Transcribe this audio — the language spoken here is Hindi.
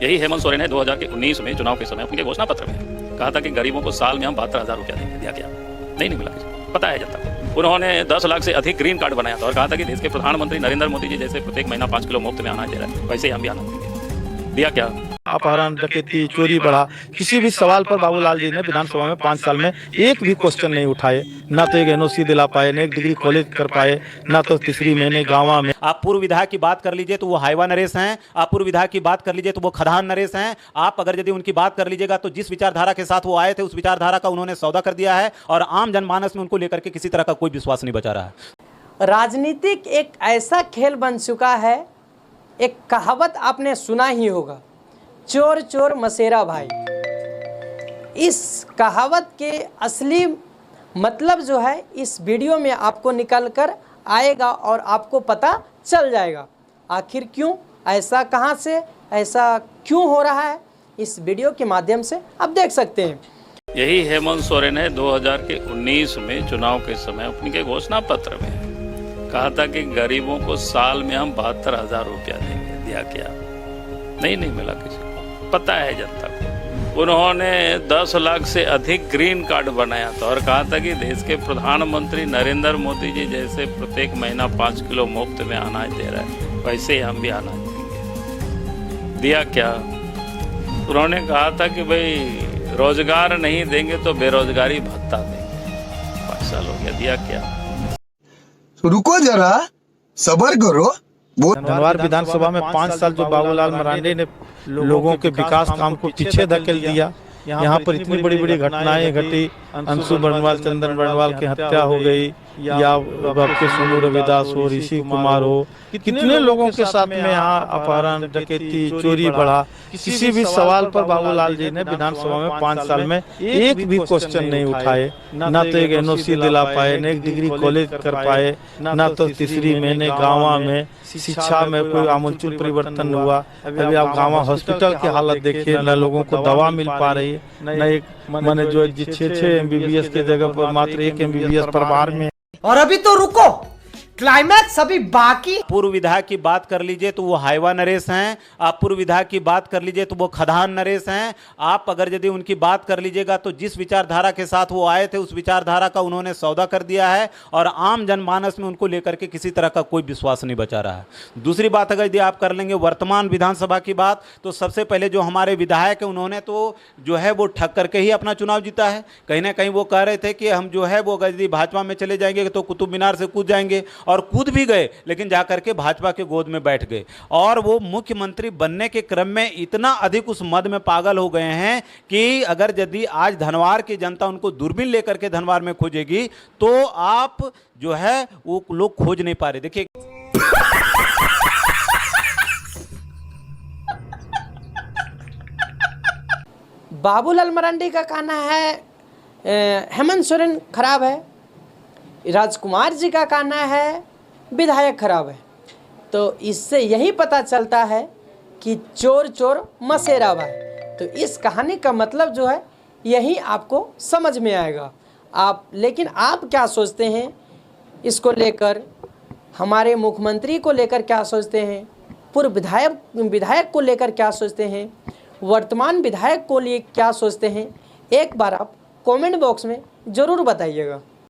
यही हेमंत सोरेन ने 2019 में चुनाव के समय उनके घोषणा पत्र में कहा था कि गरीबों को साल में हम 72,000 रुपया देंगे। दिया क्या? नहीं मिला किसी को, पता है जनता को। उन्होंने 10 लाख से अधिक ग्रीन कार्ड बनाया था और कहा था कि देश के प्रधानमंत्री नरेंद्र मोदी जी जैसे प्रत्येक महीना 5 किलो मुफ्त में अनाज दे रहे हैं, वैसे ही हम भी अनाज देंगे। दिया क्या? अपहरण, डकैती, चोरी बढ़ा। किसी भी सवाल पर बाबूलाल जी ने विधानसभा में 5 साल में एक भी क्वेश्चन नहीं उठाए। ना तो एक एनओसी दिला पाए, ना एक डिग्री कॉलेज कर पाए, ना तो तीसरी महीने गाँव में। आप पूर्व विधायक की बात कर लीजिए तो वो हाईवा नरेश हैं, आप पूर्व विधायक की बात कर लीजिए तो वो खदान नरेश हैं। आप अगर यदि उनकी बात कर लीजिएगा तो जिस विचारधारा के साथ वो आए थे उस विचारधारा का उन्होंने सौदा कर दिया है और आम जनमानस में उनको लेकर के किसी तरह का कोई विश्वास नहीं बचा रहा है। राजनीतिक एक ऐसा खेल बन चुका है, एक कहावत आपने सुना ही होगा, चोर चोर मसेरा भाई। इस कहावत के असली मतलब जो है इस वीडियो में आपको निकल कर आएगा और आपको पता चल जाएगा आखिर क्यों, ऐसा कहाँ से, ऐसा क्यों हो रहा है, इस वीडियो के माध्यम से आप देख सकते हैं। यही हेमंत सोरेन ने 2019 में चुनाव के समय उनके घोषणा पत्र में कहा था कि गरीबों को साल में हम 72,000 रुपया देंगे। दिया क्या? नहीं मिला किसी को, पता है जनता को। उन्होंने 10 लाख से अधिक ग्रीन कार्ड बनाया था और कहा था कि देश के प्रधानमंत्री नरेंद्र मोदी जी जैसे प्रत्येक महीना 5 किलो मुफ्त में अनाज दे रहे हैं, वैसे ही हम भी अनाज देंगे। दिया क्या? उन्होंने कहा था कि भाई रोजगार नहीं देंगे तो बेरोजगारी भत्ता देंगे। 5 साल हो गया। दिया क्या? रुको जरा, सब्र करो। धनवार विधानसभा में 5 साल जो बाबूलाल मरांडी ने लोगों के विकास काम को पीछे धकेल दिया, यहाँ पर इतनी बड़ी बड़ी घटनाएं घटी। अंशु बर्णवाल, चंदन बर्णवाल की हत्या हो गई, या आपके सोनू रविदास हो, ऋषि कुमार हो, कितने लोगों के साथ में यहाँ अपहरण, डकैती, चोरी बढ़ा। किसी भी सवाल पर बाबूलाल जी ने विधानसभा में 5 साल में एक भी क्वेश्चन नहीं उठाए। ना तो एक एनओसी दिला पाए, ना एक डिग्री कॉलेज कर पाए, ना तो तीसरी महीने गाँव में शिक्षा में कोई आमूलचूल परिवर्तन हुआ। अभी आप गाँव हॉस्पिटल की हालत देखिए, न लोगों को दवा मिल पा रही है, न एक माने जो 6 MBBS के जगह पर मात्र 1 MBBS परिवार में। और अभी तो रुको, क्लाइमैक्स अभी बाकी। पूर्व विधायक की बात कर लीजिए तो वो हाईवा नरेश हैं, आप पूर्व विधायक की बात कर लीजिए तो वो खदान नरेश हैं। आप अगर यदि उनकी बात कर लीजिएगा तो जिस विचारधारा के साथ वो आए थे उस विचारधारा का उन्होंने सौदा कर दिया है और आम जनमानस में उनको लेकर के किसी तरह का कोई विश्वास नहीं बचा रहा है। दूसरी बात अगर यदि आप कर लेंगे वर्तमान विधानसभा की बात, तो सबसे पहले जो हमारे विधायक हैं उन्होंने तो जो है वो ठग करके ही अपना चुनाव जीता है। कहीं ना कहीं वो कह रहे थे कि हम जो है वो यदि भाजपा में चले जाएंगे तो कुतुब मीनार से कूद जाएंगे, और कूद भी गए, लेकिन जाकर के भाजपा के गोद में बैठ गए। और वो मुख्यमंत्री बनने के क्रम में इतना अधिक उस मद में पागल हो गए हैं कि अगर यदि आज धनवार की जनता उनको दूरबीन लेकर के धनवार में खोजेगी तो आप जो है वो लोग खोज नहीं पा रहे। देखिए बाबूलाल मरांडी का कहना है हेमंत सोरेन खराब है, राजकुमार जी का कहना है विधायक खराब है। तो इससे यही पता चलता है कि चोर चोर मसेरा भाई। तो इस कहानी का मतलब जो है यही आपको समझ में आएगा। लेकिन आप क्या सोचते हैं इसको लेकर, हमारे मुख्यमंत्री को लेकर क्या सोचते हैं, पूर्व विधायक को लेकर क्या सोचते हैं, वर्तमान विधायक को लिए क्या सोचते हैं, एक बार आप कमेंट बॉक्स में ज़रूर बताइएगा।